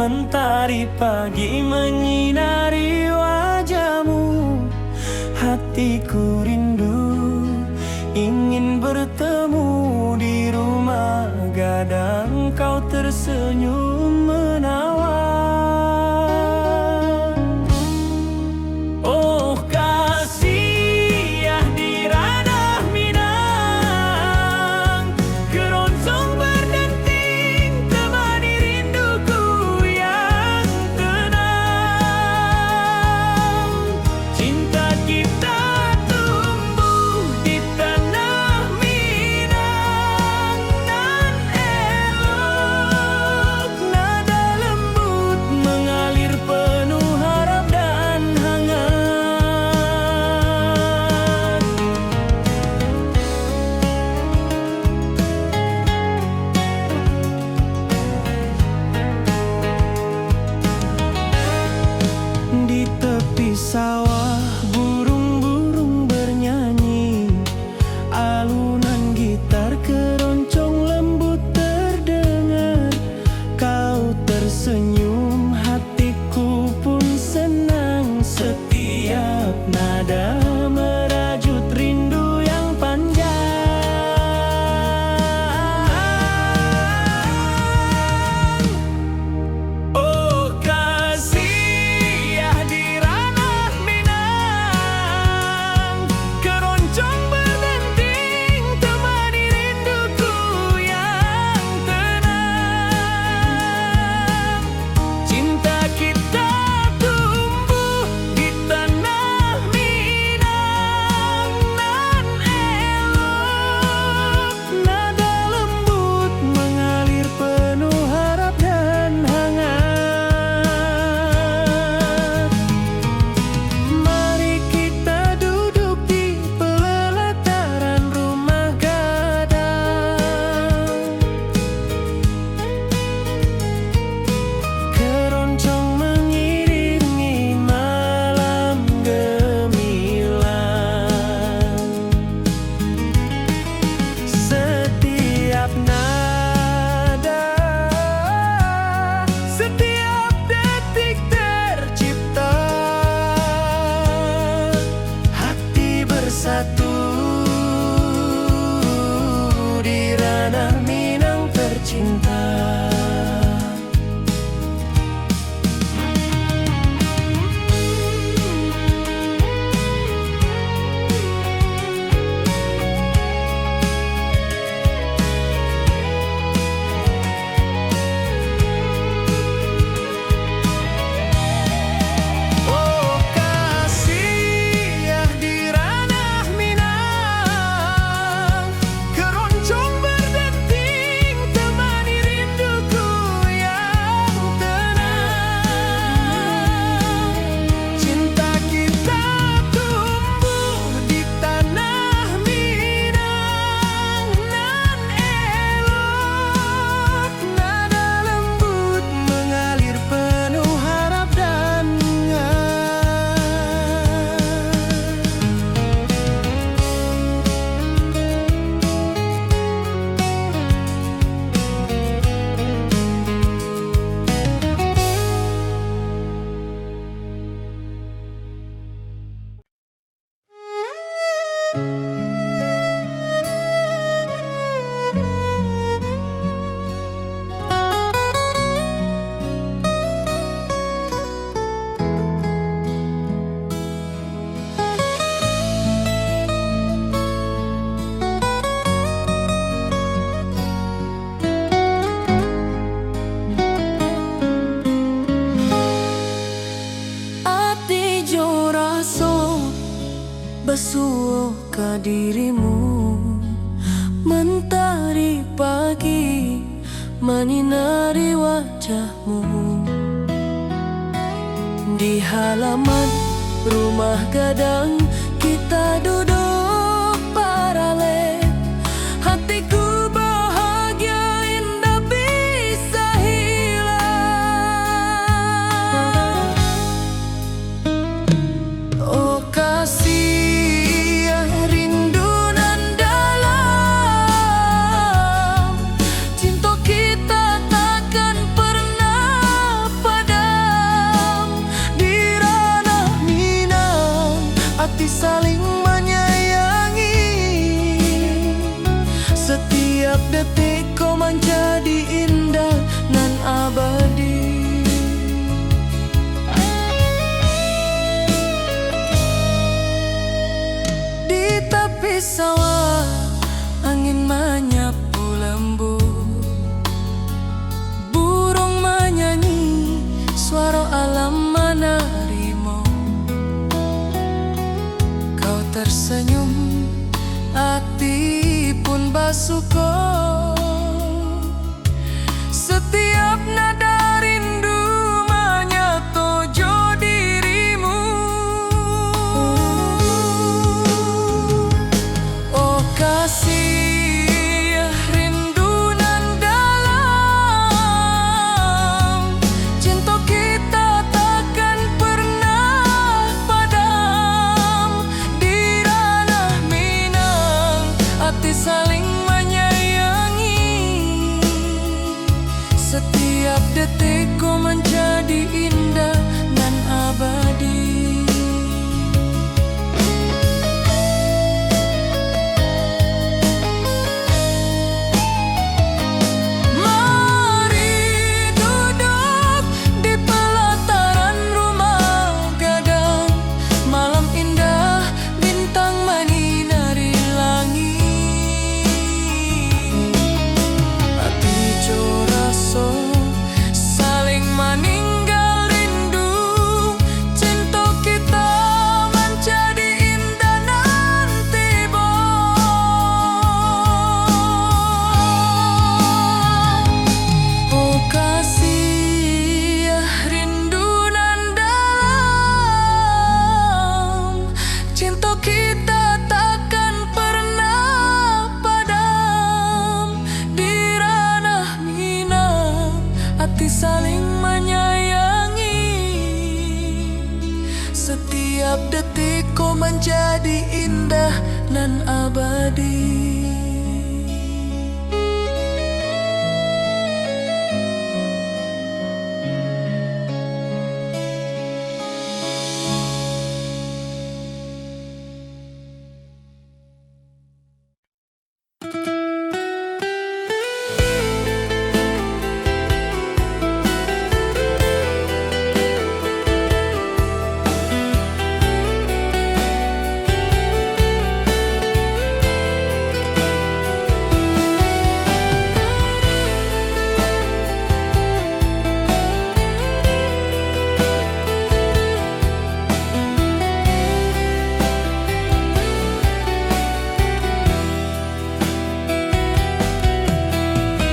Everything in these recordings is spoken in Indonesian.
Mentari pagi menyinari wajahmu. Hatiku rindu ingin bertemu di rumah gadang. Kau tersenyum menawan. Oh kasih ya di ranah Minang, keroncong berdenting temani rinduku yang tenang. Cinta kita tumbuh di tanah Minang, nan elok nada lembut mengalir penuh harap dan hangat. Di tepi sawah burung-burung bernyanyi, alunan gitar keroncong lembut terdengar. Kau tersenyum, hatiku pun senang. Setiap nada merajut rindu yang panjang. Oh kasih ya di ranah Minang, keroncong berdenting temani rinduku yang tenang. Cinta kita tumbuh di tanah Minang, nan elok nada lembut mengalir penuh harap dan hangat. Mari kita duduk di pelataran rumah gadang. Keroncong mengiringi malam gemilang. Setiap nada, setiap detik tercipta. Hati bersatu di ranah Minang tercinta. Oh kasih ya di ranah Minang, keroncong berdenting temani rinduku yang tenang. Cinta kita tumbuh di tanah Minang, nan elok nada lembut mengalir penuh harap dan ati jo raso besuo ka dirimu. Mentari pagi menyinari wajahmu. Di halaman rumah gadang kita duduk paralel. Hatiku bahagia indah bisa hilang. Oh kasih ya rindu nan dalam, cinta kita takkan pernah di sawah, angin menyapu lembut, burung menyanyi, suara alam menerimu. Kau tersenyum, hati pun bersyukur. Setiap nada rindu menyatu dirimu. Oh kasih, rindu nan dalam, cinta kita takkan pernah padam. Di ranah Minang, hati saling menyayangi. Setiap detikku menjadi indah dan abadi. Mari duduk di pelataran rumah gadang, malam indah bintang menyinari langit. Hati joraso saling meninggal rindu, cinta kita menjadi indah nanti oh kasih, rindu nan dalam, cinta kita takkan pernah padam. Di ranah Minang, hati saling menyayangi. Setiap detikku menjadi indah dan abadi.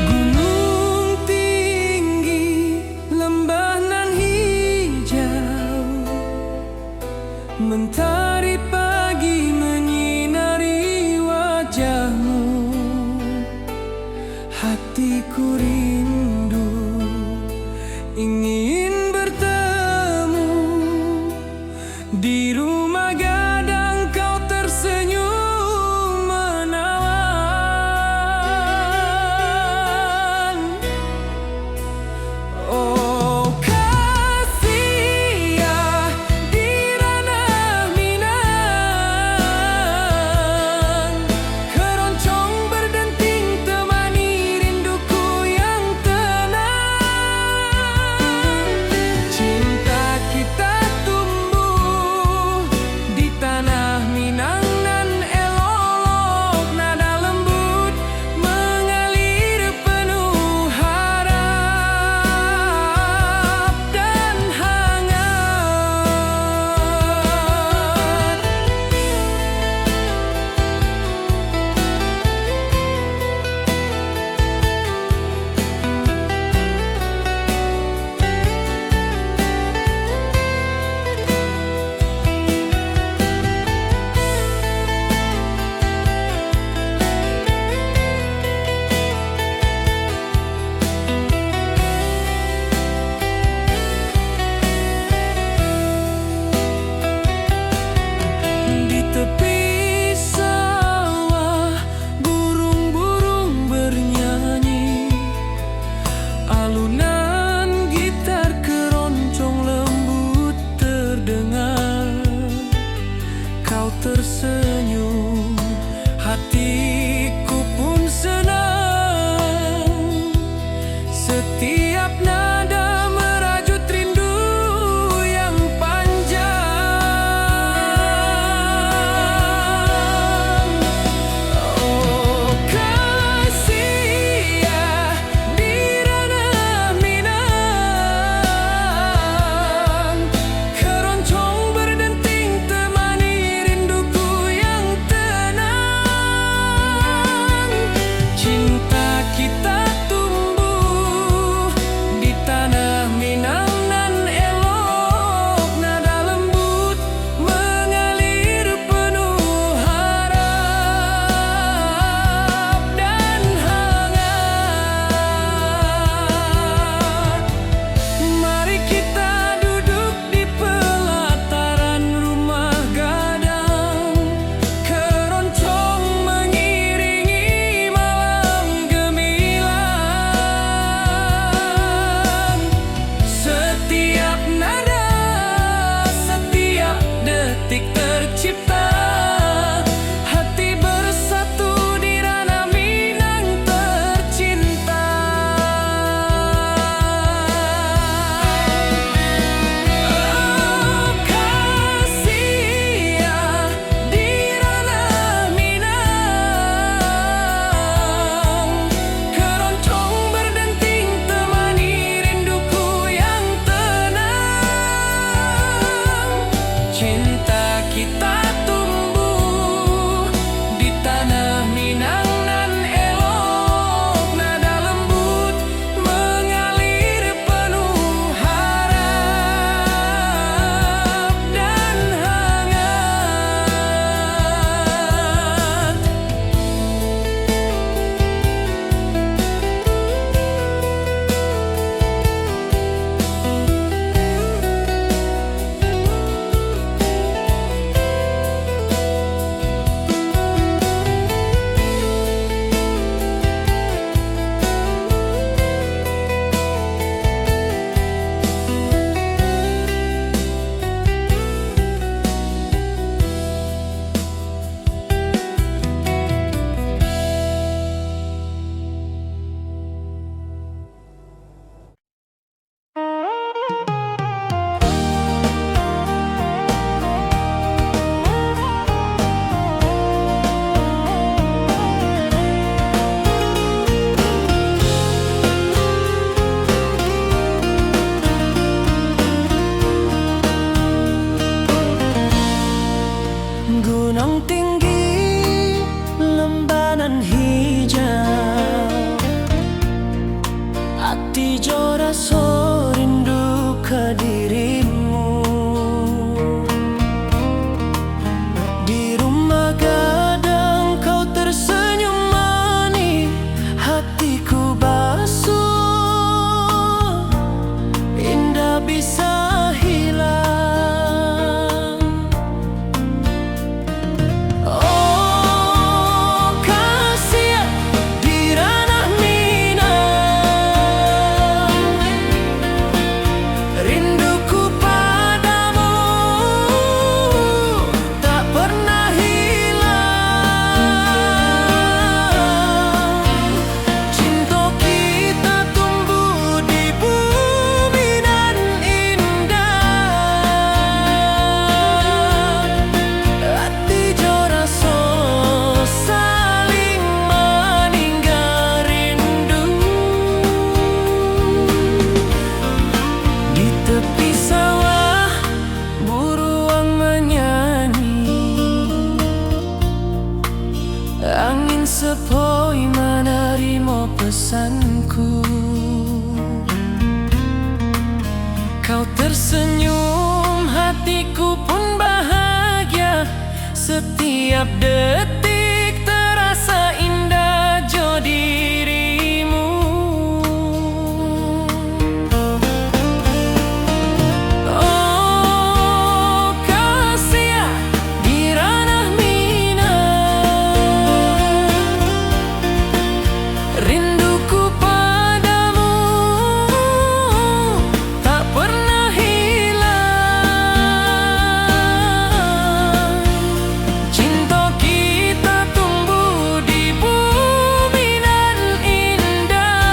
Gunung tinggi, lembah nan hijau, mentari pagi menyinari wajahmu. Hatiku rindu ingin bertemu. Di rumah gadang kau tersenyum menawan. Oh kasih, di ranah Minang, keroncong berdenting temani rinduku yang tenang. Cinta kita tumbuh Cinta kita tumbuh di tanah Minang nan elok, nada lembut mengalir penuh harap dan hangat. Gunung tinggi, lembanan hijau, hati jo rasa rindu ke dirimu. Di rumah gadang kau tersenyum manis, hatiku basuh, indah bisa hilang. Angin sepoi menerima pesanku. Kau tersenyum, hatiku pun bahagia. Setiap detik terasa indah jo dirimu. Oh kasih di ranah rinduku padamu tak pernah hilang. Cinta kita tumbuh di bumi nan indah,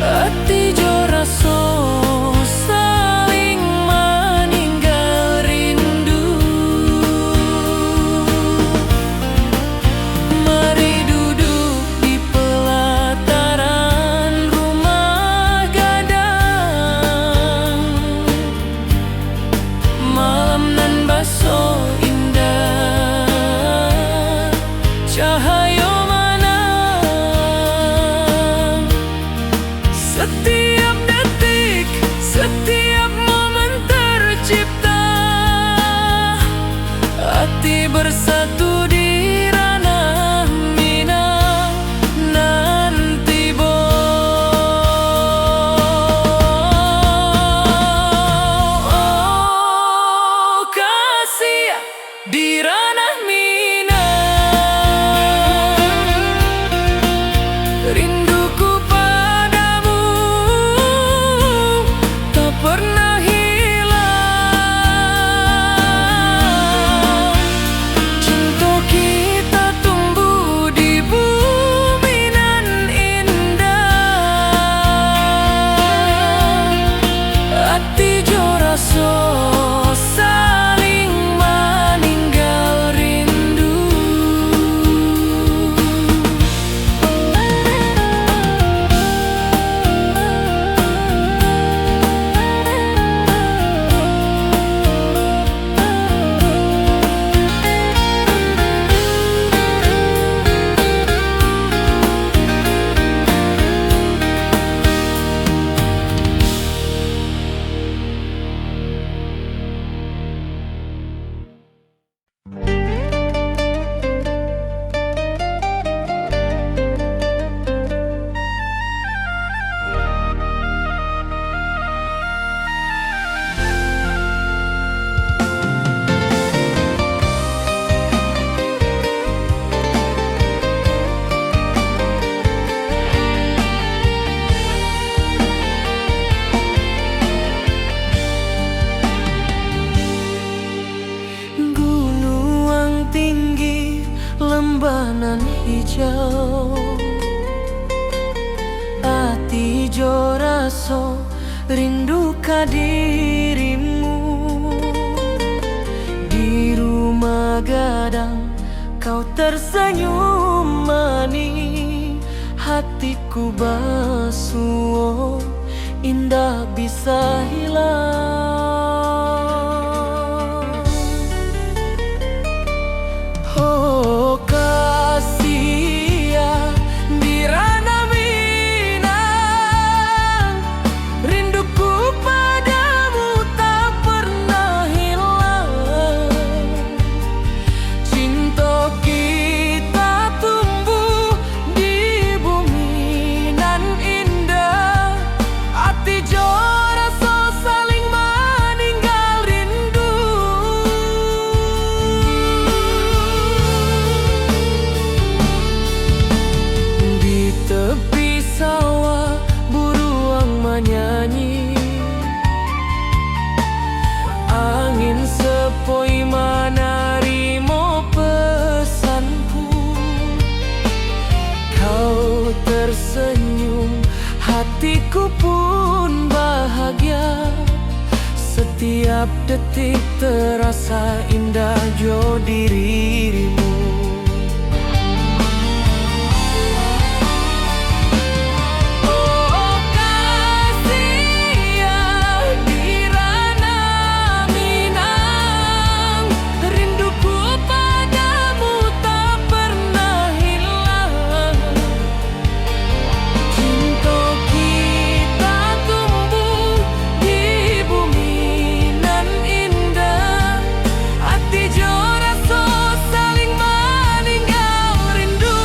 hati jo rasa saling meninggal rindu. Mari duduk di pelataran rumah gadang, malam nan baso indah, cahaya mana setiap detik, setiap momen tercipta, hati bersatu di ranah Minang nanti bo. Oh kasih di ranah Minang, rinduku padamu tak pernah hilang. Cinta kita tumbuh di bumi nan indah, hati jo rasa saling meninggal rindu. hijau. Ati jo raso rindu ka dirimu. Di rumah gadang kau tersenyum manis, hatiku basuh indah bisa hilang. Oh kasih ya di ranah Minang, rinduku padamu tak pernah hilang. Cinta kita tumbuh di bumi nan indah, hati jo rasa saling meninggal rindu. Di tepi sawah buruang menyanyi, angin sepoi menarimo pesanku. Kau tersenyum, hatiku pun bahagia. Setiap detik terasa indah jo dirimu. Oh kasih ya di ranah Minang, rinduku padamu tak pernah hilang. Cinta kita tumbuh di bumi nan indah, hati jo rasa saling meninggal rindu.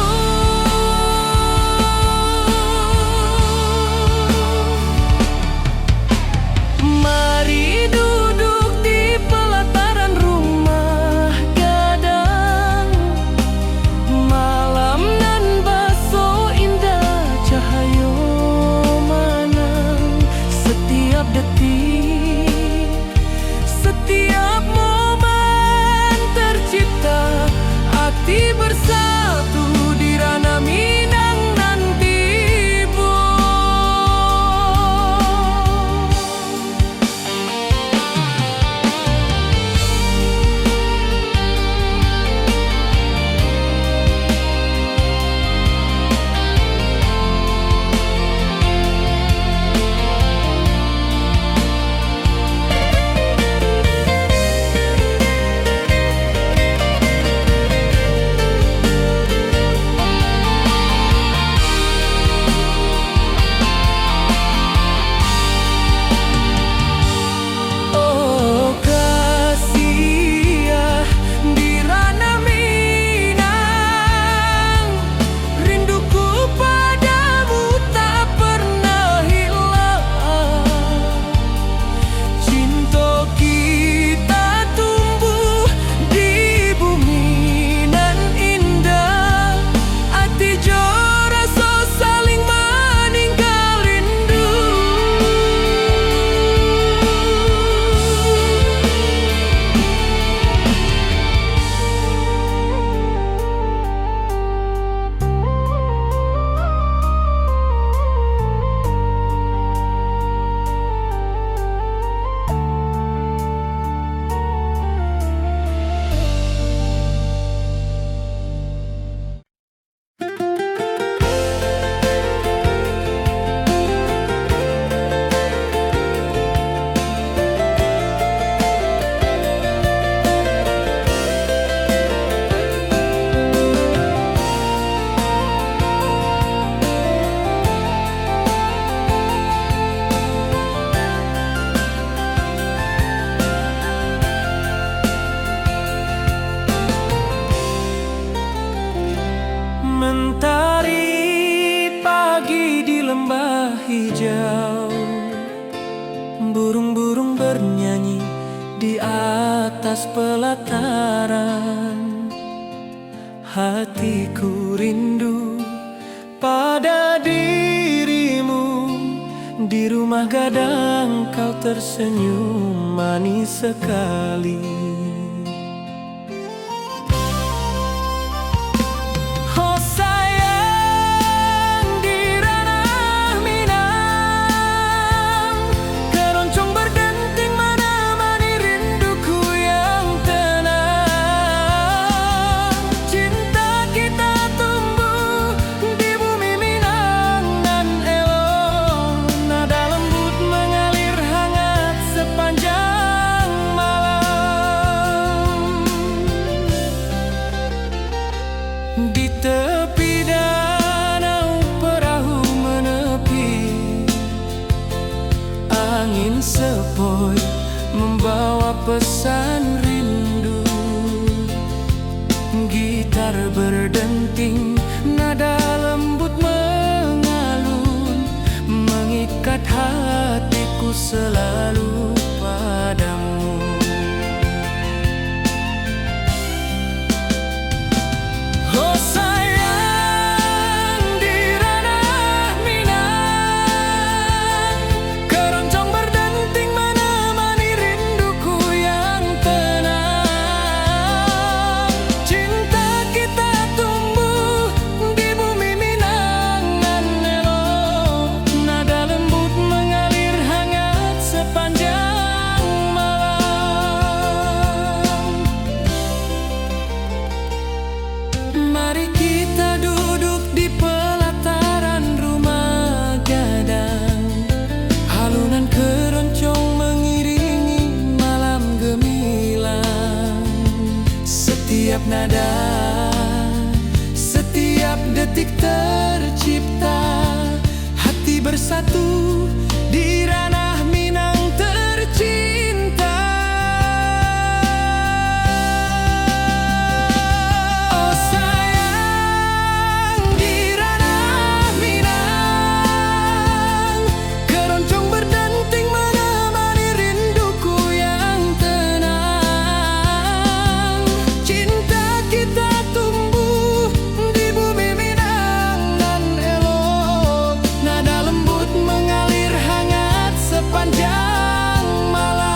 Mari duduk di pelataran rumah gadang, malam nan baso indah cahayo manang. Setiap detik, setiap momen tercipta, hati bersatu di ranah Minang nan tiba. Oh kasih ya di ranah Minang, rinduku padamu tak pernah hilang. Cinta kita tumbuh di bumi nan indah, hati jo rasa saling meninggal rindu. Mentari pagi di lembah hijau, burung-burung bernyanyi di atas pelataran. Hatiku rindu pada dirimu, di rumah gadang kau tersenyum manis sekali. Oh sayang sepoi membawa pesan rindu. Gitar berdenting, nada lembut mengalun, mengikat hatiku selalu padamu. Oh sayang, di ranah Minang, keroncong berdenting menemani rinduku yang tenang. Cinta kita tumbuh di bumi Minang nan elok, nada lembut mengalir hangat sepanjang malam. Mari kita duduk di pelataran rumah gadang, halunan keroncong mengiringi malam gemilang. Setiap nada, setiap detik tercipta, hati bersatu di ranah Minang tercinta. Oh sayang, di ranah Minang, keroncong berdenting menemani rinduku yang tenang. Cinta kita tumbuh di bumi Minang nan elok, nada lembut mengalir hangat sepanjang malam.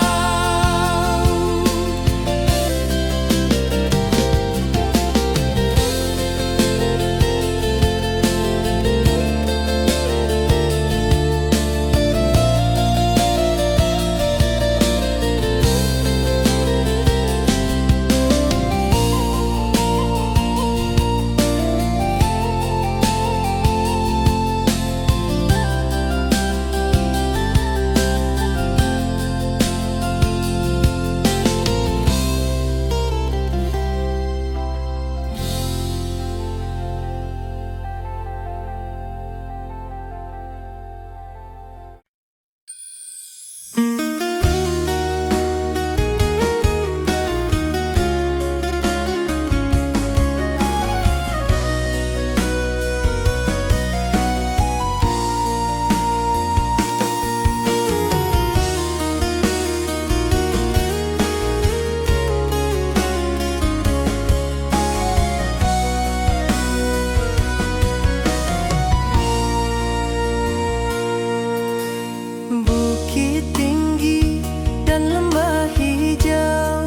Bukit tinggi dan lembah hijau,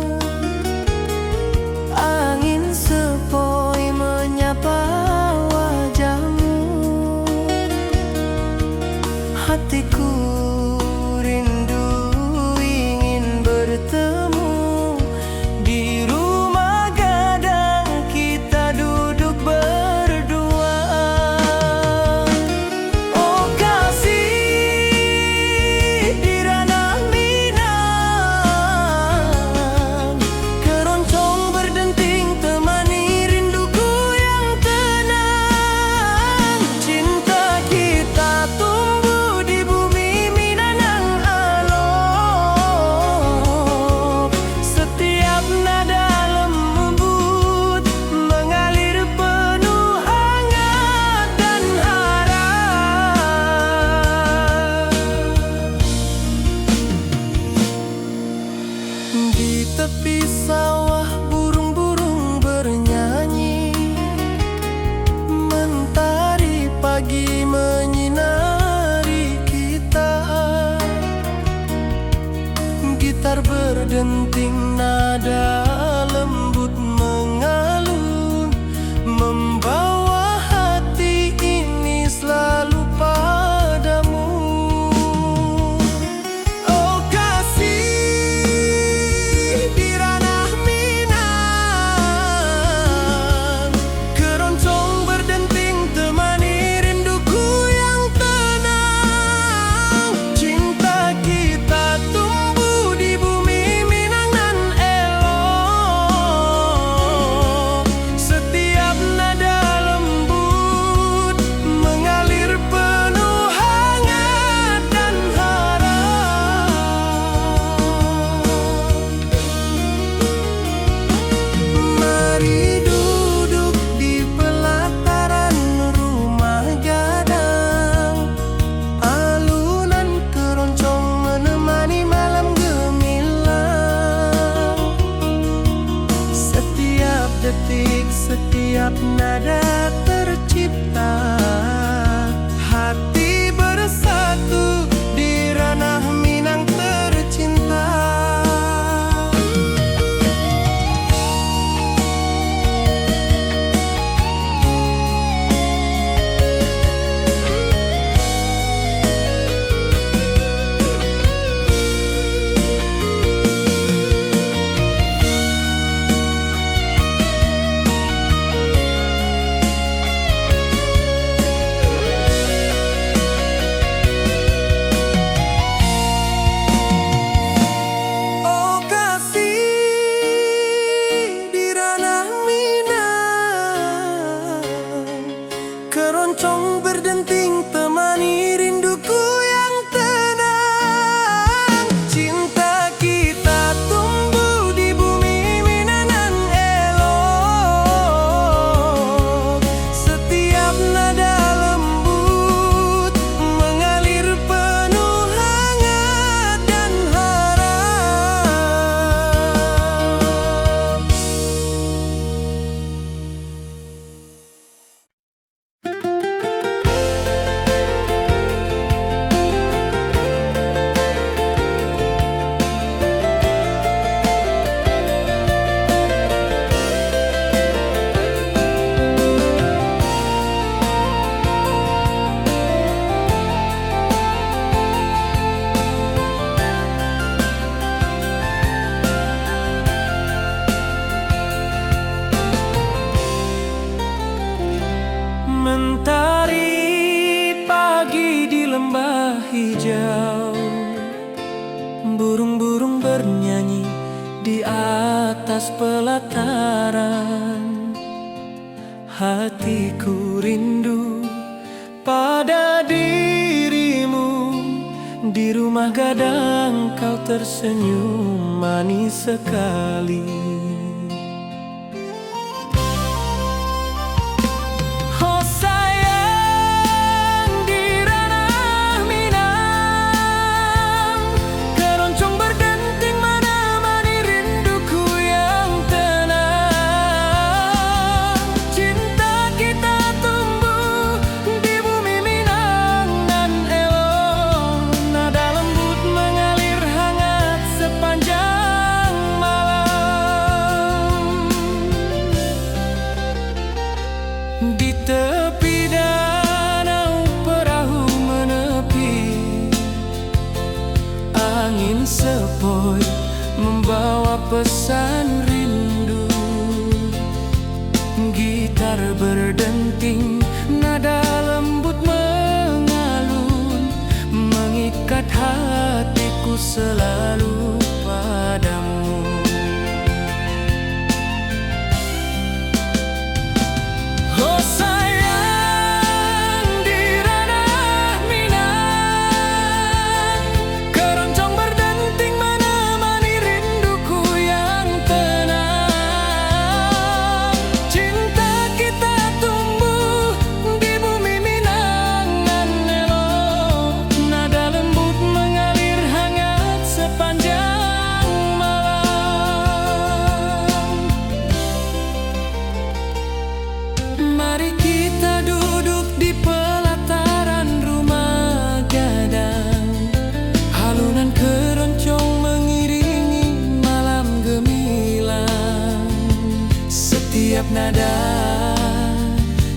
angin sepoi menyapa wajahmu. Hatiku rindu ingin bertemu di rumah gadang, kita duduk berdua. Oh kasih, di ranah Minang, keroncong berdenting temani rinduku yang tenang. Cinta kita tumbuh di bumi Minang nan elok, setiap nada lembut mengalir penuh hangat dan harap. Di tepi sawah burung-burung bernyanyi, mentari pagi menyinari kita. Gitar berdenting, nada lembut mengalun, membawa hati ini selalu padamu. Oh kasih, di ranah Minang, keroncong berdenting temani rinduku yang tenang. Cinta kita tumbuh di bumi Minang nan elok, setiap nada tercipta. Hati bersatu di ranah Minang tercinta. Keroncong berdenting temani rinduku yang tenang. Cinta kita tumbuh di bumi Minang elok. Setiap nada lembut mengalir penuh hangat dan harap. Mentari pagi di lembah hijau, burung-burung bernyanyi di atas pelataran. Hatiku rindu pada dirimu, di rumah gadang kau tersenyum manis sekali. Di tepi danau perahu menepi, angin sepoi membawa pesan rindu. Gitar berdenting, nada lembut mengalun, mengikat hatiku selalu padamu. Mari kita duduk di pelataran rumah gadang, halunan keroncong mengiringi malam gemilang. Setiap nada,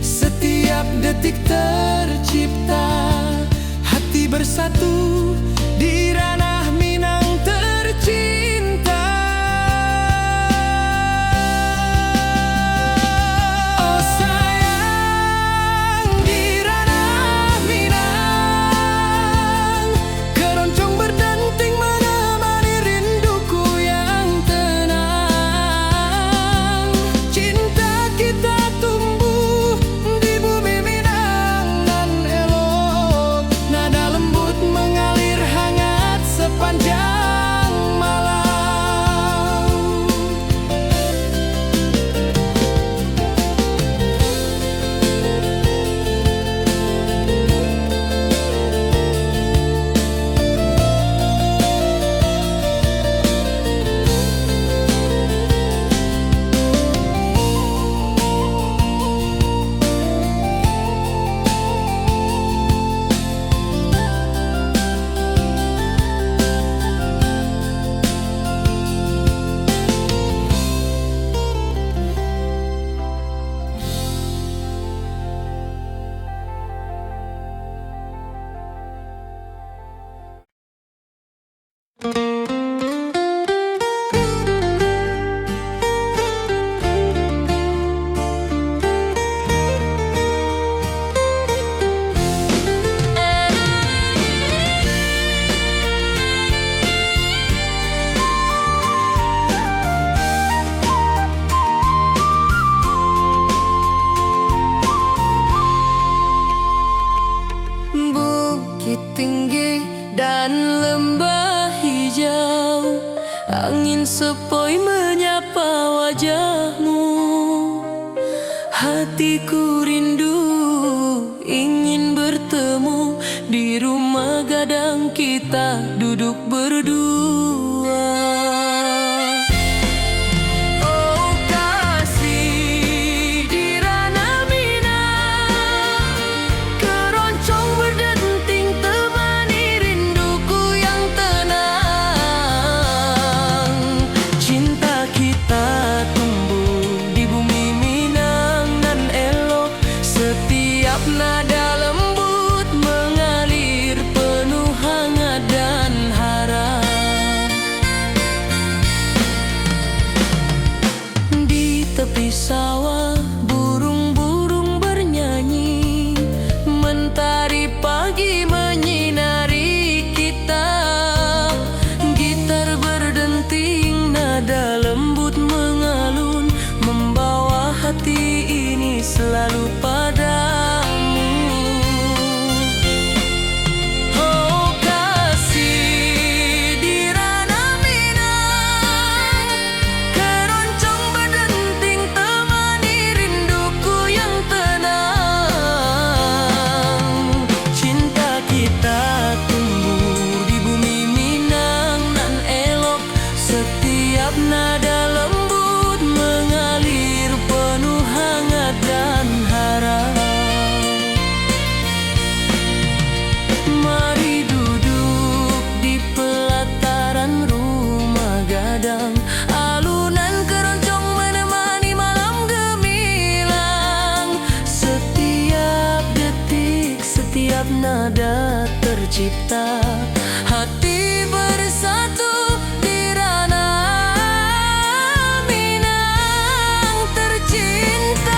setiap detik tercipta, hati bersatu di ranah Minang tercinta. Mengalir Angin sepoi menyapa wajahmu. Hatiku rindu ingin bertemu di rumah gadang kita duduk berdua. Oh kasih di ranah Minang, keroncong berdenting temani rinduku yang tenang. Cinta kita tumbuh di bumi Minang nan elok, setiap nada lembut mengalir penuh hangat dan harap. Di tepi sawah burung-burung bernyanyi, mentari pagi menyinari kita. Gitar berdenting, nada lembut mengalun, membawa hati ini selalu padamu. Oh kasih di ranah Minang, keroncong berdenting temani rinduku yang tenang. Cinta kita tumbuh di bumi Minang nan elok, setiap nada lembut mengalir penuh hangat dan harap. Mari duduk di pelataran rumah gadang, alunan keroncong menemani malam gemilang. Setiap detik, setiap nada tercipta, hati bersatu di ranah Minang tercinta.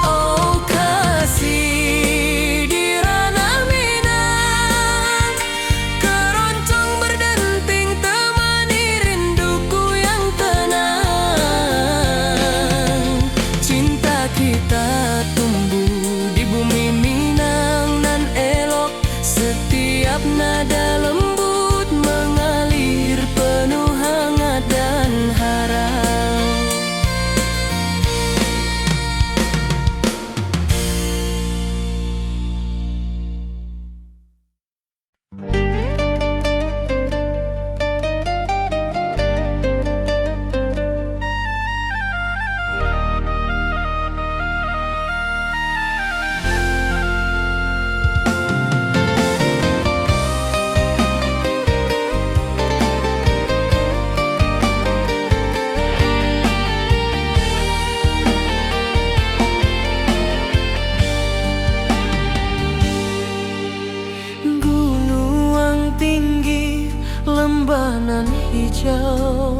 Oh kasih di ranah Minang, keroncong berdenting temani rinduku yang tenang. Cinta kita tumbuh di bumi Minang nan elok, setiap nada lembut mengalir penuh hangat dan harap. Gunung tinggi, lembah nan hijau,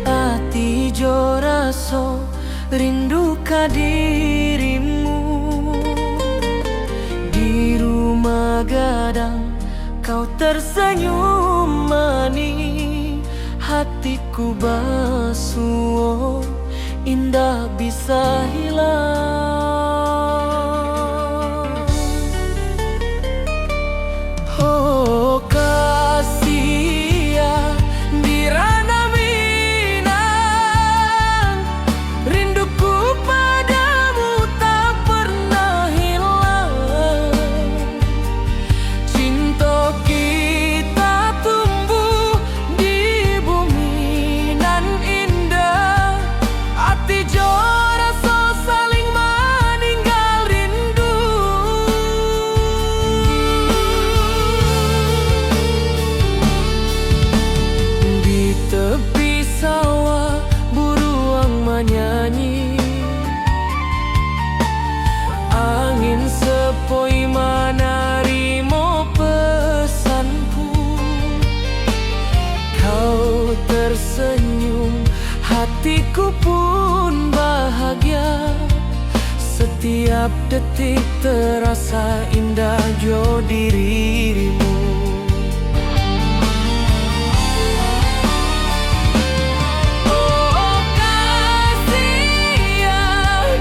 ati jo raso rindu ka dirimu. Di rumah gadang kau tersenyum manis, hatiku basuh indah bisa hilang. Oh kasih ya di ranah Minang, rinduku padamu tak pernah hilang. Cinta kita tumbuh di bumi nan indah, hati jo rasa saling Setiap detik terasa indah jo dirimu. Oh kasih ya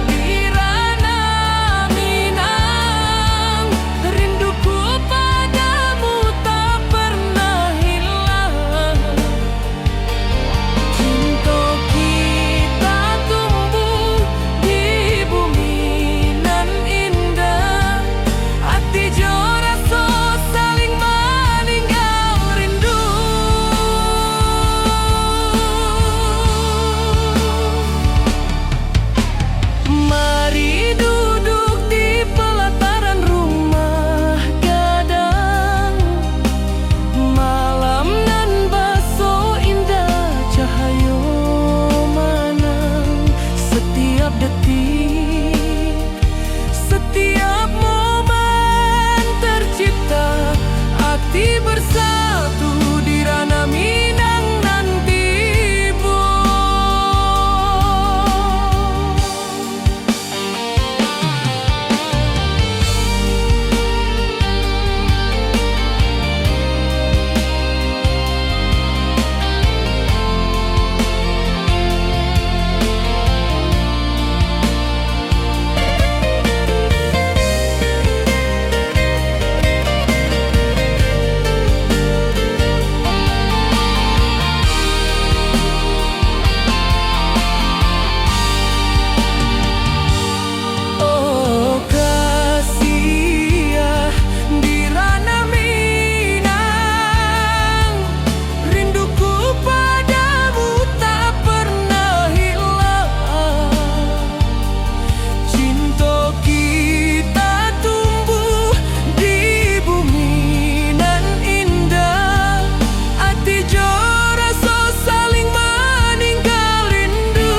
di ranah Minang, rinduku padamu tak pernah hilang. Cinta kita tumbuh di bumi nan indah, hati jo rasa saling meninggal rindu. Mari duduk di pelataran rumah gadang, malam nan baso indah cahaya manang. Setiap detik, setiap momen tercipta, hati bersatu di ranah Minang nan tiba. Oh kasih ya di ranah Minang, rinduku padamu tak pernah hilang. Cinta kita tumbuh di bumi nan indah, hati jo rasa saling meninggal rindu.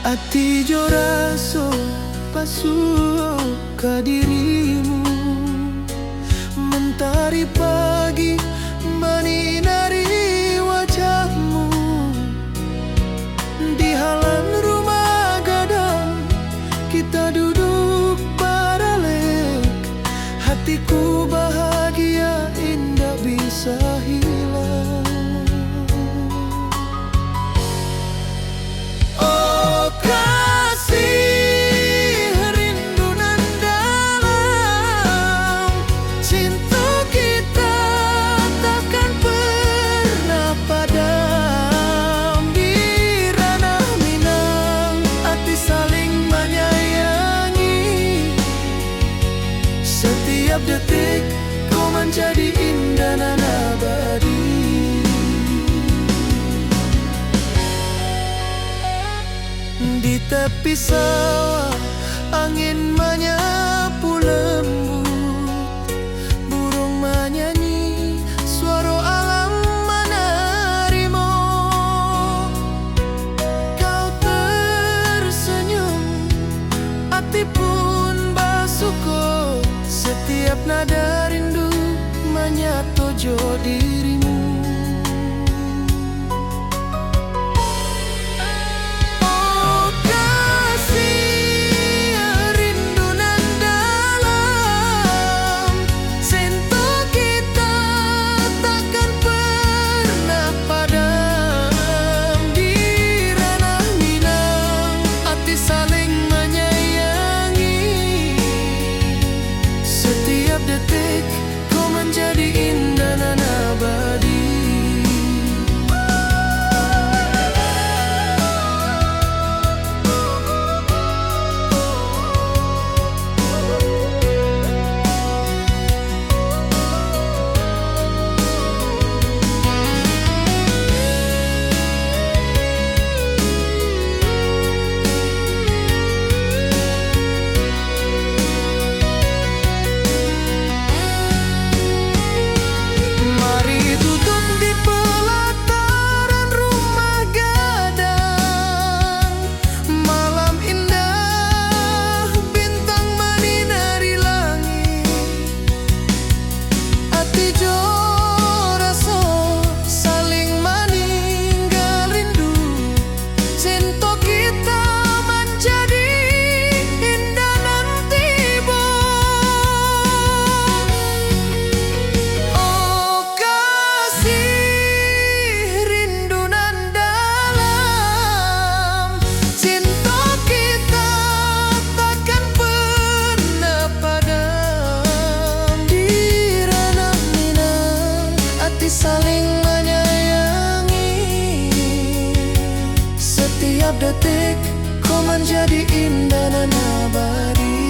Hati jo rasa pasuh ke dirimu, mentari pagi menyinari wajahmu. Di halaman rumah gadang kita duduk baralek, hatiku bahagia indah bisa hilang. Oh kasih rindu nan dalam, cinta kita takkan pernah padam. Di ranah Minang, hati saling menyayangi. Setiap detik kau menjadi indah nan abadi. Di tepi sawah angin menyapu lembut, burung menyanyi, suara alam menerima. Kau tersenyum, hati pun bersyukur. Setiap nada rindu menyatu jo dirimu. Setiap detik kau menjadi indah nan abadi. Setiap detik kau menjadi indah dan abadi.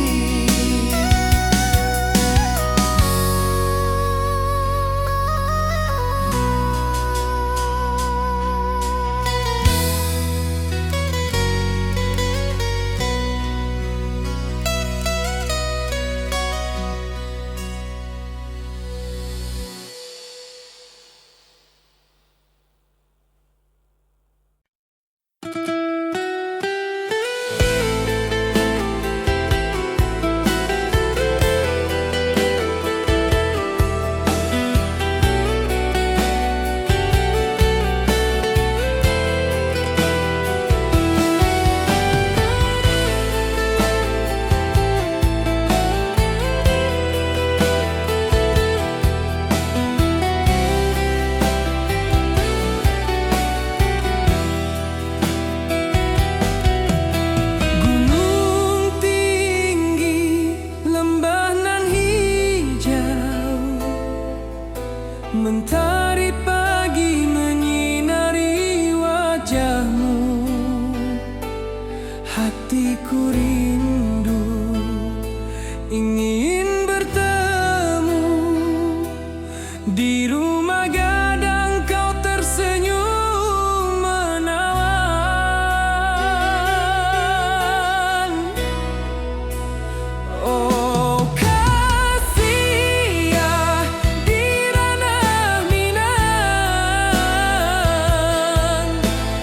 Mentari pagi menyinari wajahmu, hatiku rindu ingin bertemu. Di rumah gadang kau tersenyum menawan. Oh kasih ya di ranah Minang,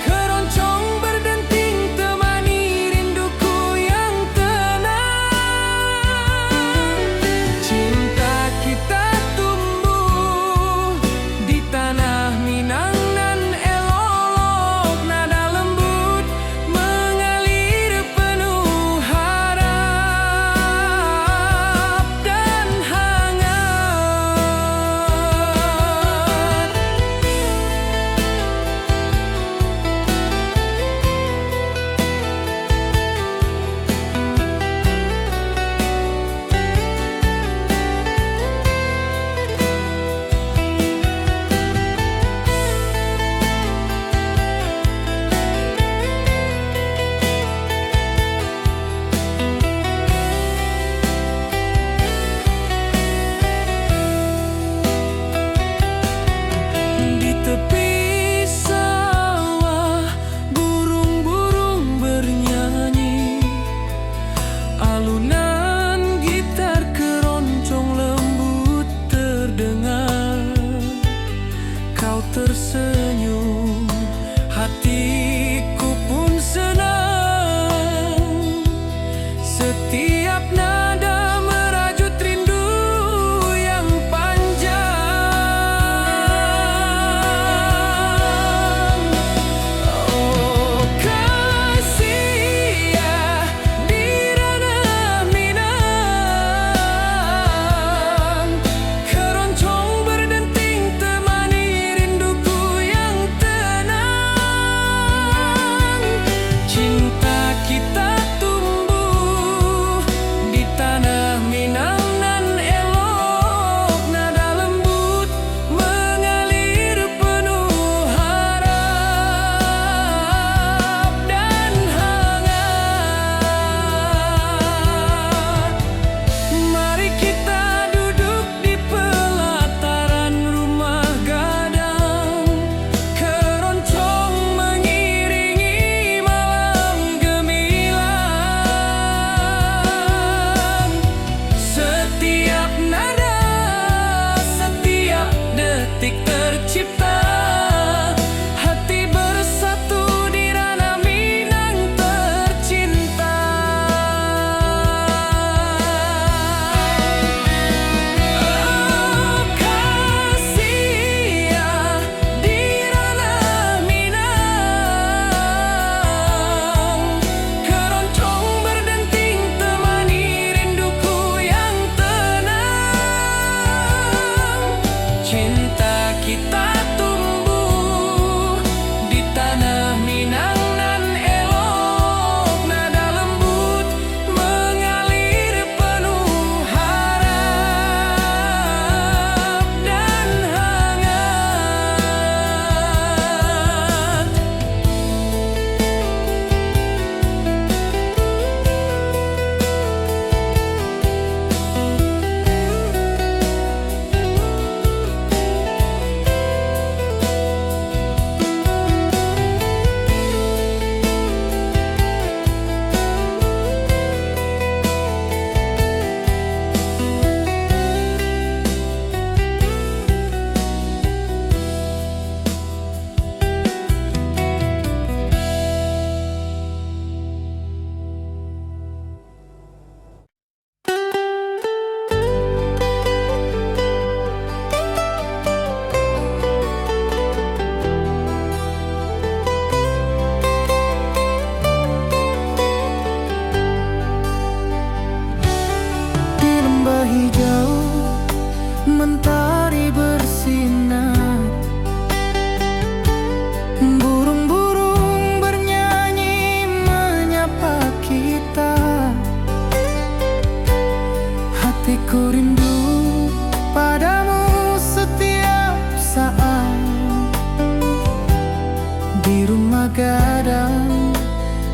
keroncong berdenting temani rinduku yang tenang.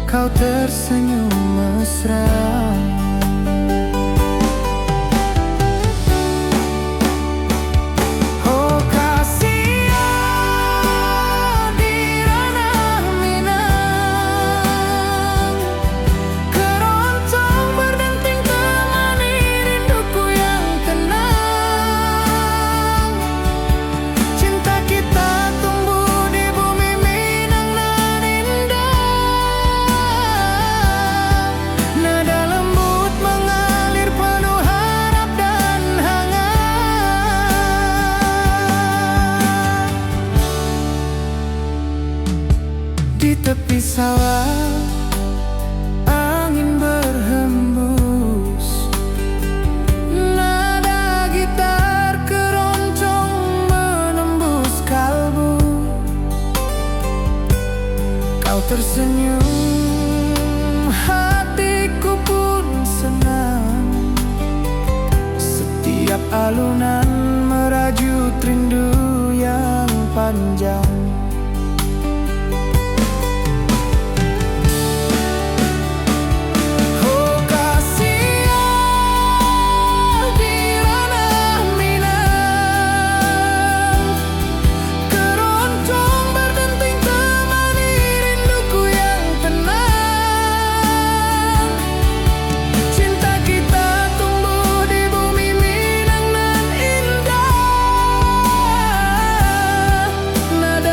kau tersenyum mesra. Oh kasihan di ranah Minang, keroncong berdenting temani rinduku yang tenang. Cinta kita tumbuh di bumi Minang nan indah. Nada lembut mengalir penuh harap dan hangat. Di tepi sawah angin berhembus, nada gitar keroncong menembus kalbu. Kau tersenyum, hatiku pun senang. Setiap alunan merajut rindu yang panjang. Oh kasihan di ranah Minang, keroncong berdenting temani rinduku yang tenang. Cinta kita tumbuh di bumi Minang nan indah. Nada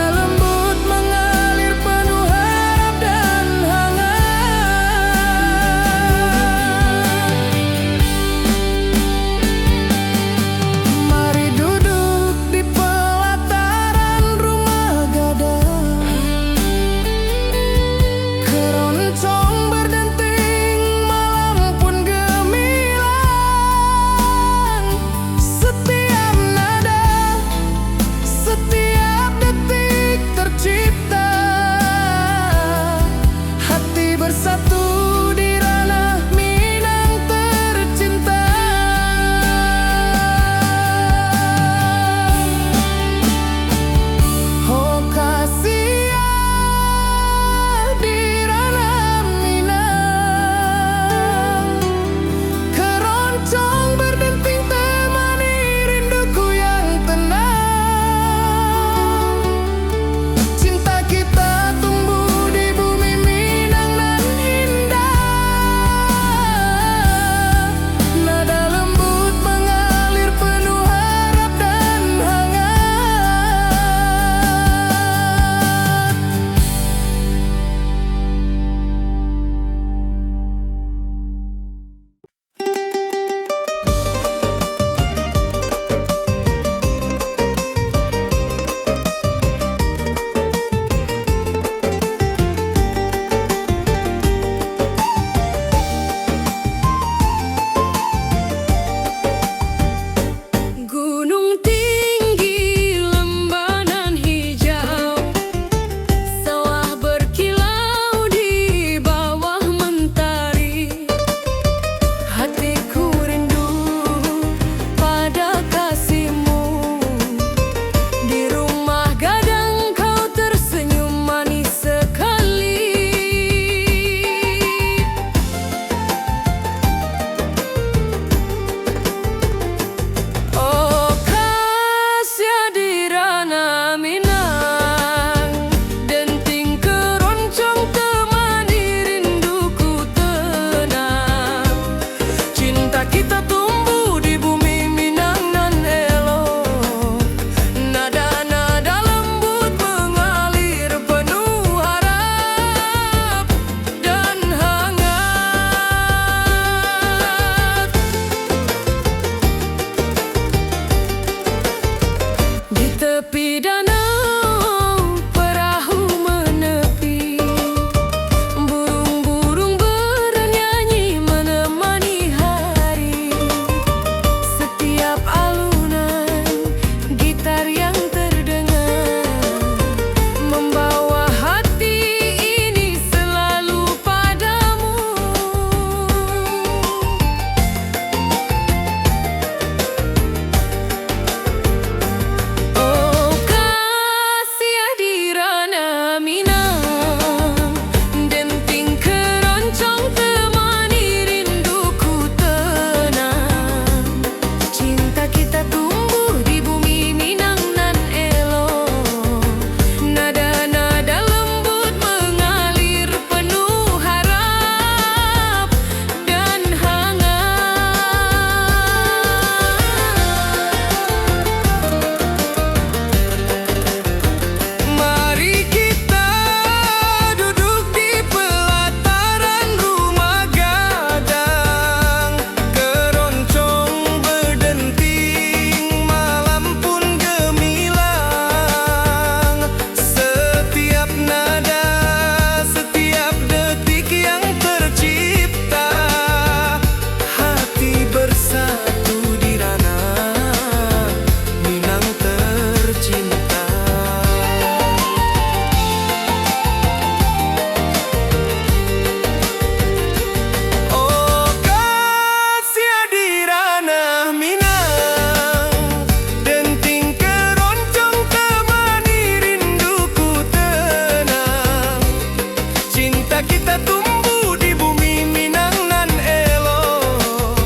Cinta kita tumbuh di bumi Minang nan elok.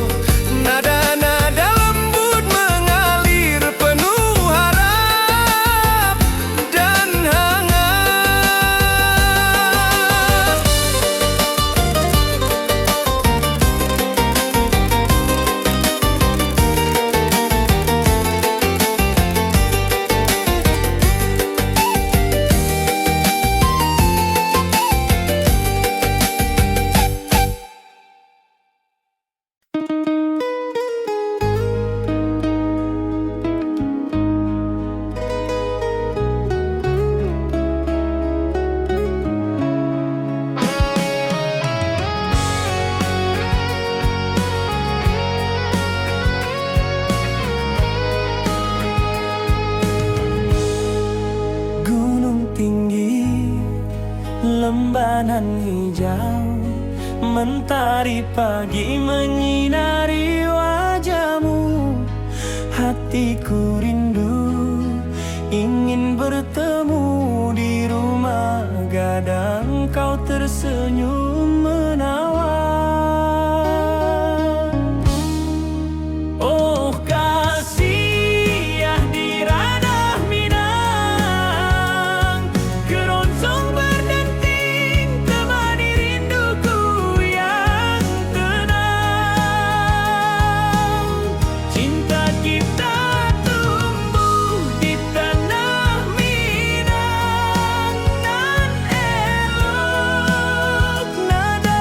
Nada-nada lembut mengalir penuh harap dan hangat. Gunung tinggi, lembanan hijau, mentari pagi menyinari wajahmu. Hatiku rindu ingin bertemu di rumah gadang, kau tersenyum menawan. Oh kasih ya di ranah Minang, keroncong berdenting temani rinduku yang tenang. Cinta kita tumbuh di tanah Minang nan elok. Nada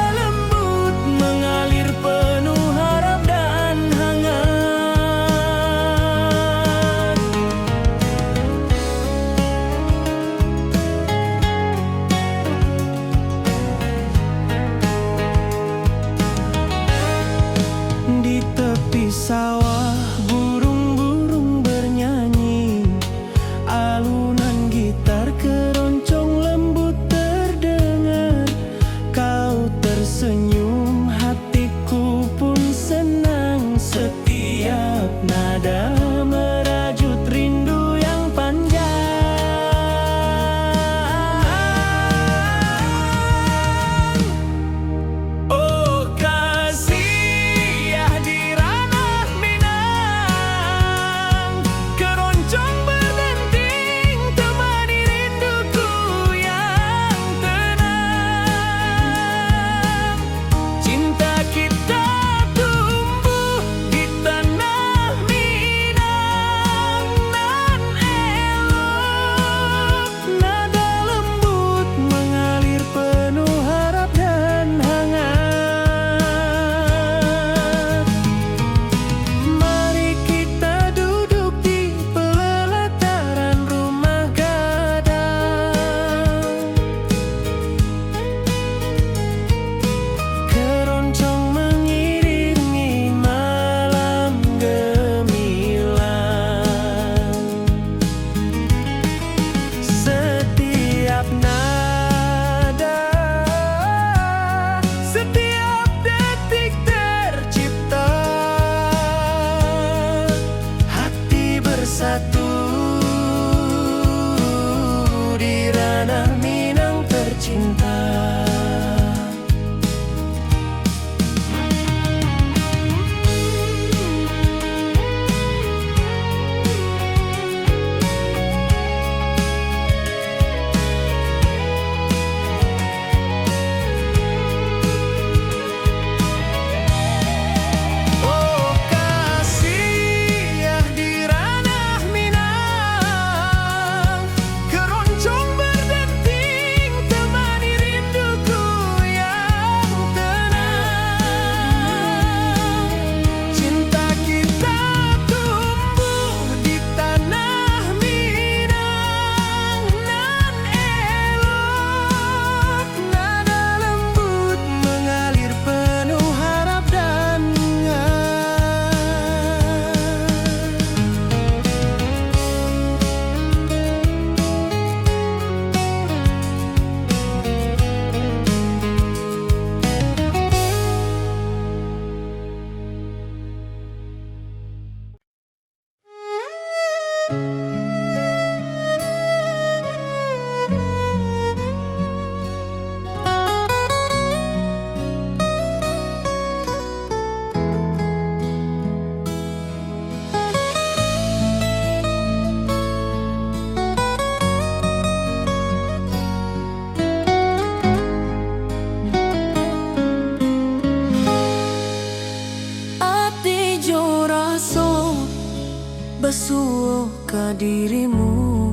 Basuhkah dirimu,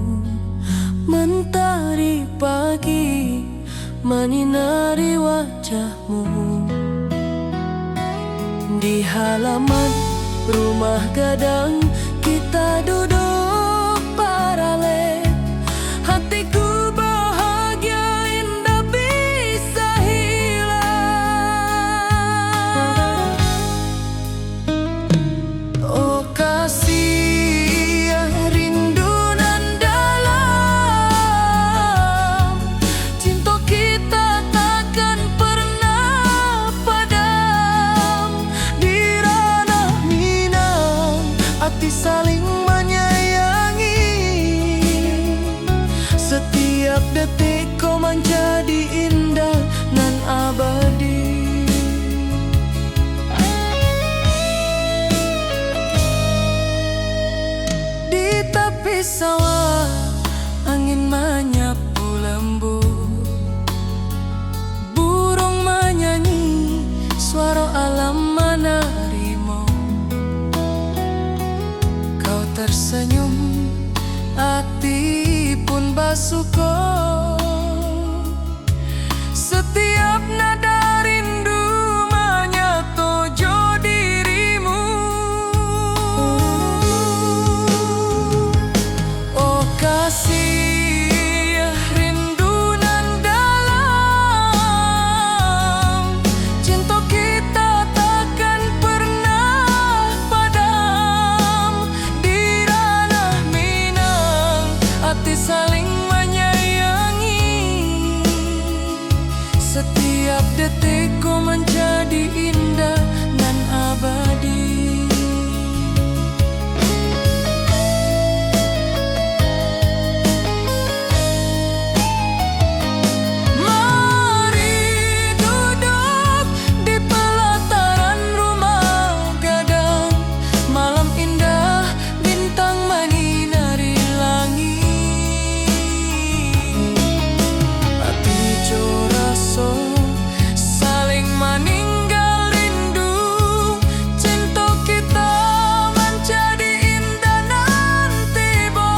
mentari pagi menyinari wajahmu. Di halaman rumah gadang kita duduk paralel. Hatiku bahagia indah bisa hilang. Oh kasih rindu nan dalam, cinta kita takkan pernah padam. Di ranah Minang hati saling menyayangi. Setiap detik kau menjadi indah nan abadi. Di tepi sawah angin menyapu lembut, burung menyanyi, suara alam menerimu. Kau tersenyum, hati pun basuh. Setiap nada rindu menyatu dirimu. Oh kasih rindu nan dalam, cinta kita takkan pernah padam. Di ranah Minang hati saling menyayangi. Setiap detikku menjadi indah nan abadi. Mari duduk di pelataran rumah gadang. Malam indah, bintang menyinari langit. Hati coraso saling meninggal rindu. Cinta kita menjadi indah nanti bo.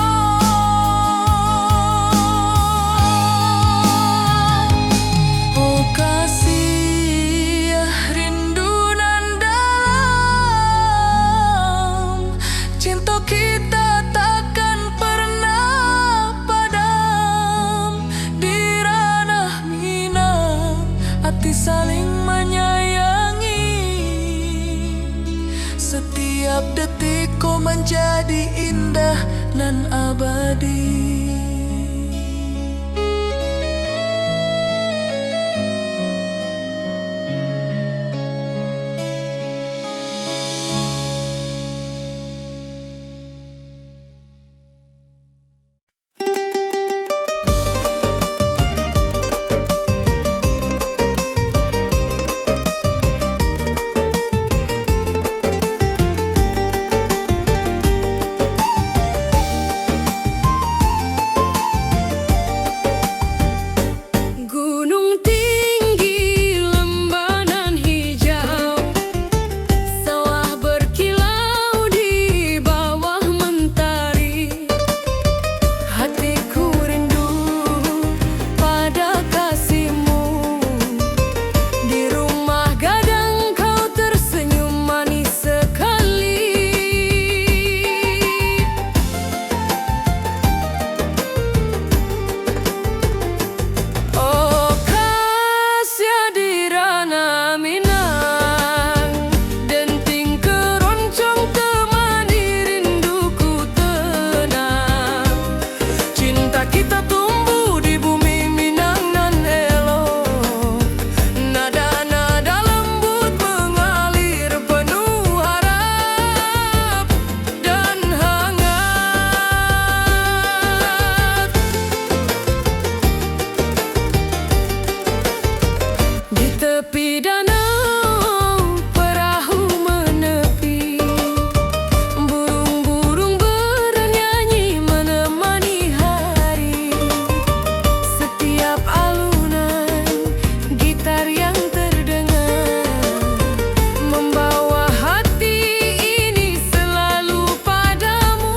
Oh kasih rindu nan dalam, cinta kita takkan pernah padam. Di ranah Minang hati saling menyayangi. Setiap detik kau menjadi indah nan abadi. Gunung tinggi, lembah nan hijau, sawah berkilau di bawah mentari. Hatiku rindu pada kasihmu. Di rumah gadang kau tersenyum manis sekali. Oh kasih di ranah Minang, denting keroncong temani rinduku tenang. Cinta kita tumbuh di bumi Minang nan elok. Nada-nada lembut mengalir penuh harap dan hangat. Di tepi danau perahu menepi, burung-burung bernyanyi menemani hari. Setiap alunan gitar yang terdengar membawa hati ini selalu padamu.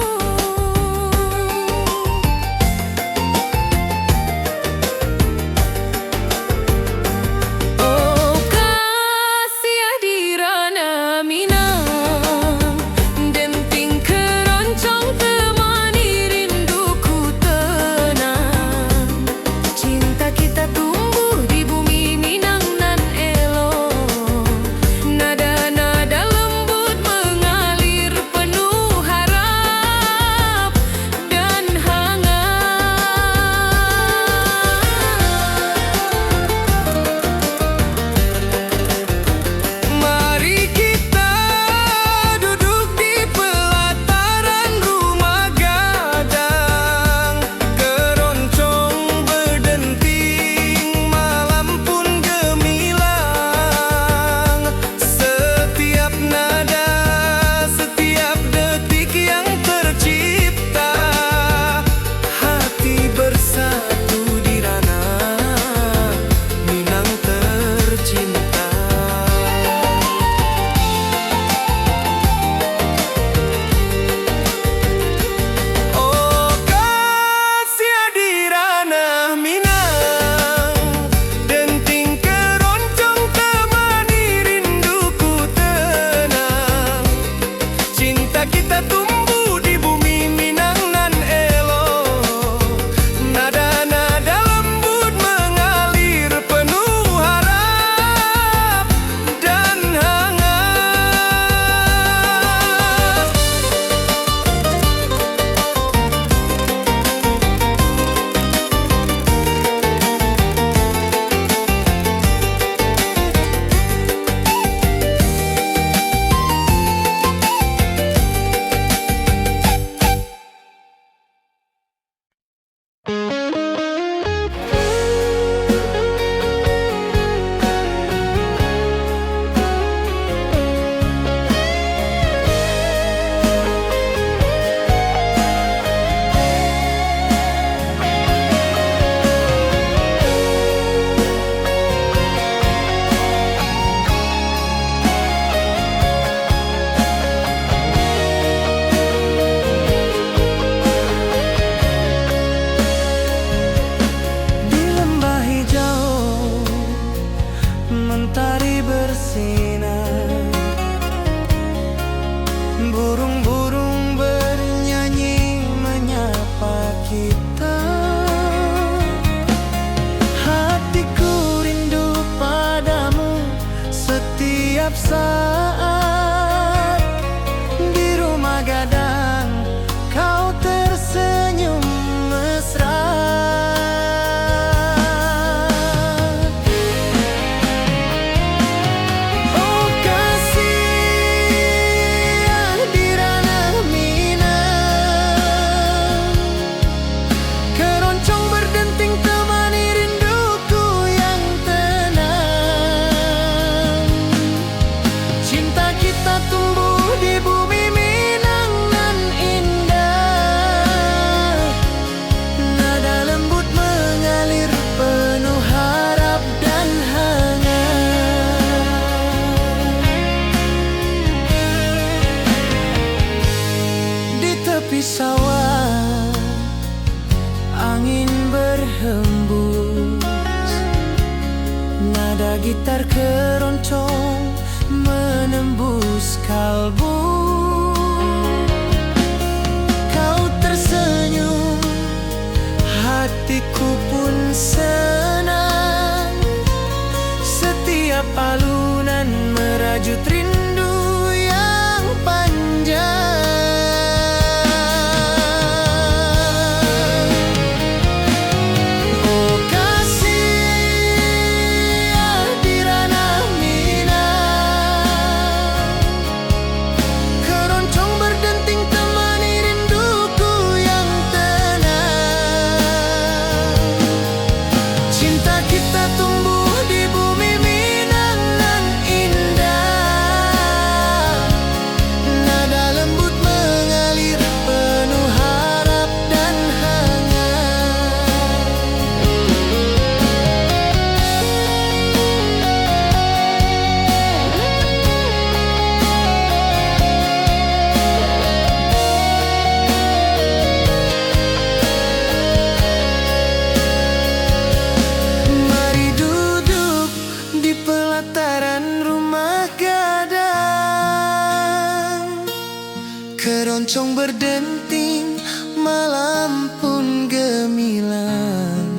mentari bersinar, burung-burung bernyanyi menyapa kita. Hatiku rindu padamu setiap saat. Di rumah gadang kau tersenyum mesra. Oh kasih di ranah Minang, keroncong berdenting temani rinduku yang tenang. Cinta kita tumbuh di bumi Minang nan indah. Nada lembut mengalir penuh harap dan hangat. Di tepi sawah angin berhembus, nada gitar keroncong menembus kalbu. Kau tersenyum, hatiku pun senang. Setiap alunan merajut rindu yang panjang. Oh kasih di ranah Minang, keroncong berdenting temani rinduku yang tenang. Cinta kita tumbuh di bumi Minang nan indah. Nada lembut mengalir penuh harap dan hangat. Mari duduk di pelataran rumah gadang, keroncong berdenting, malam pun gemilang.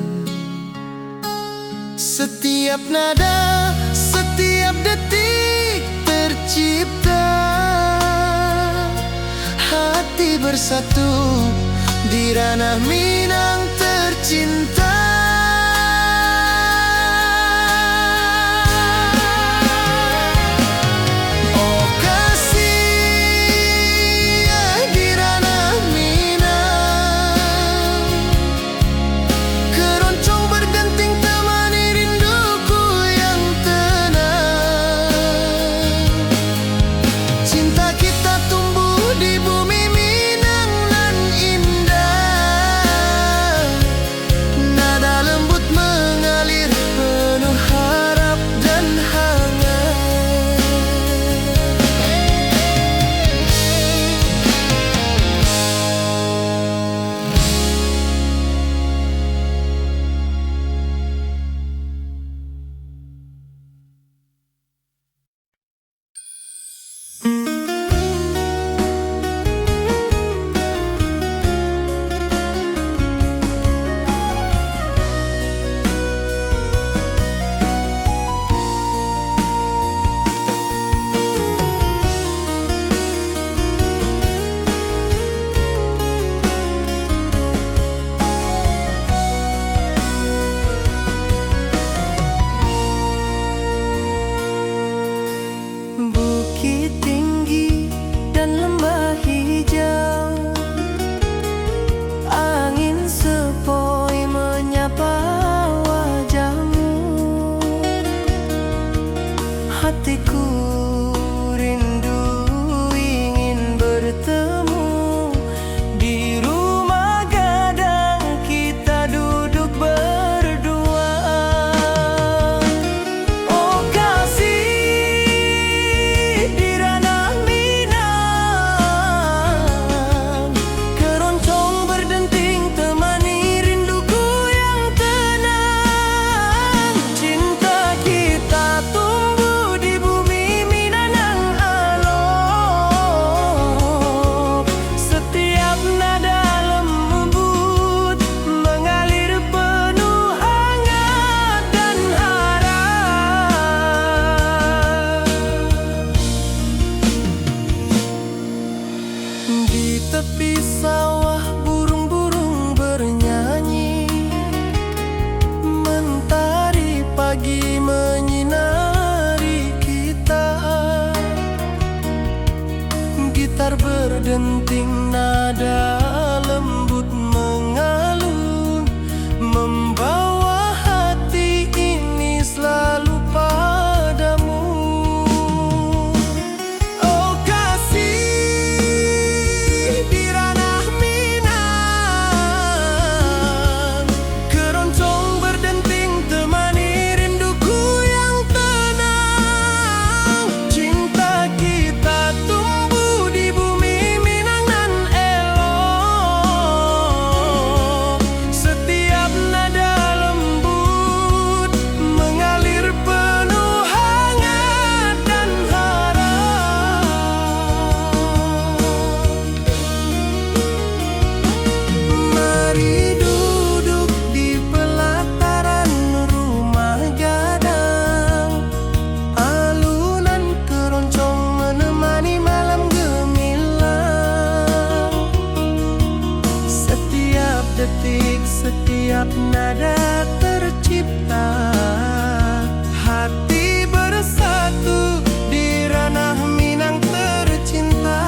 Setiap nada, setiap detik tercipta. Hati bersatu di ranah Minang tercinta. Oh kasih di ranah Minang, keroncong berdenting temani rinduku yang tenang. Cinta kita tumbuh di bumi Minang nan indah. Nada lembut mengalir penuh harap dan hangat. Bukit tinggi dan lembah hijau, angin sepoi menyapa wajahmu. Hatiku rindu ingin bertemu di rumah gadang, kita duduk berdua. Oh kasih di ranah Minang, keroncong berdenting temani rinduku yang tenang. Cinta kita berdenting, nada lembut mengalun, membawa hati ini selalu padamu. Oh kasih di ranah Minang, keroncong berdenting temani rinduku yang tenang. Cinta kita tumbuh di bumi Minang nan elok, setiap nada lembut mengalir penuh hangat dan harap. Mari duduk di pelataran rumah gadang, alunan keroncong menemani malam gemilang. Setiap detik, setiap nada tercipta, hati bersatu di ranah Minang tercinta.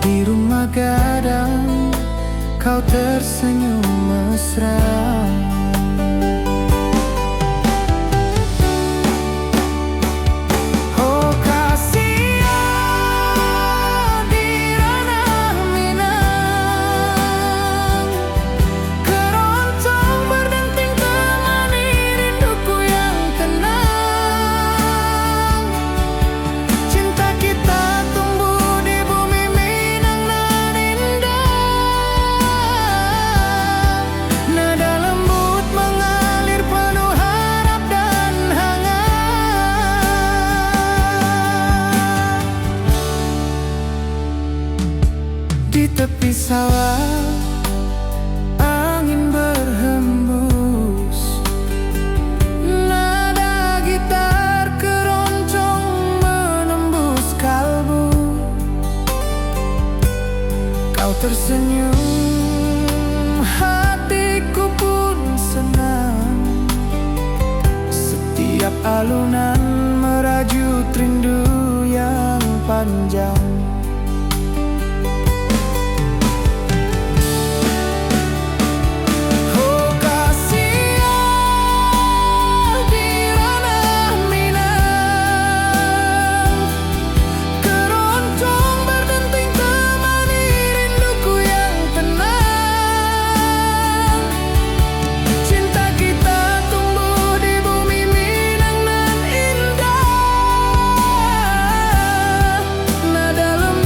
Di rumah gadang kau tersenyum mesra. Oh kasihan di ranah Minang, keroncong berdenting temani rinduku yang tenang. Cinta kita tumbuh di bumi Minang nan indah. Nada lembut mengalir penuh harap dan hangat. Di tepi sawah angin berhembus, nada gitar keroncong menembus kalbu. Kau tersenyum, hatiku pun senang. Setiap alunan merajut rindu yang panjang. Oh kasihan di ranah Minang, keroncong berdenting temani rinduku yang tenang. Cinta kita tumbuh di bumi Minang nan indah. Nada lembut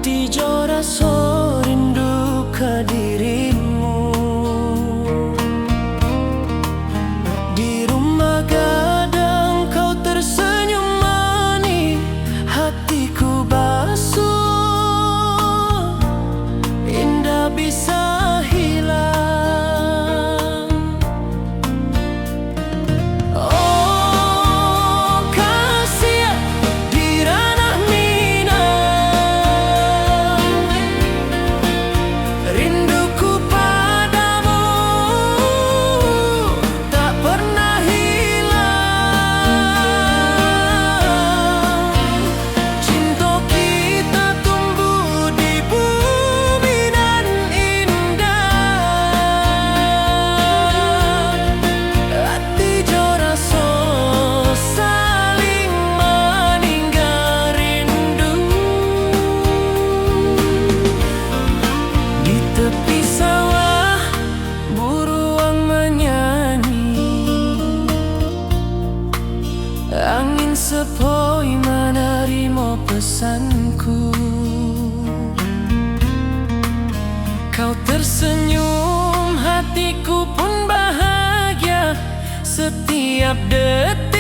Hati jora so rindu ke dirimu. Di rumah gadang kau tersenyum manis, hatiku basuh, indah bisa hilang. Oh kasih di ranah Minang, rinduku padamu tak pernah hilang. Cinta kita tumbuh di bumi dan indah. Hati jora so saling meninggal rindu. Di tepi sawah buruang menyanyi, angin sepoi menerima pesanku. Kau tersenyum, hatiku pun bahagia setiap detik.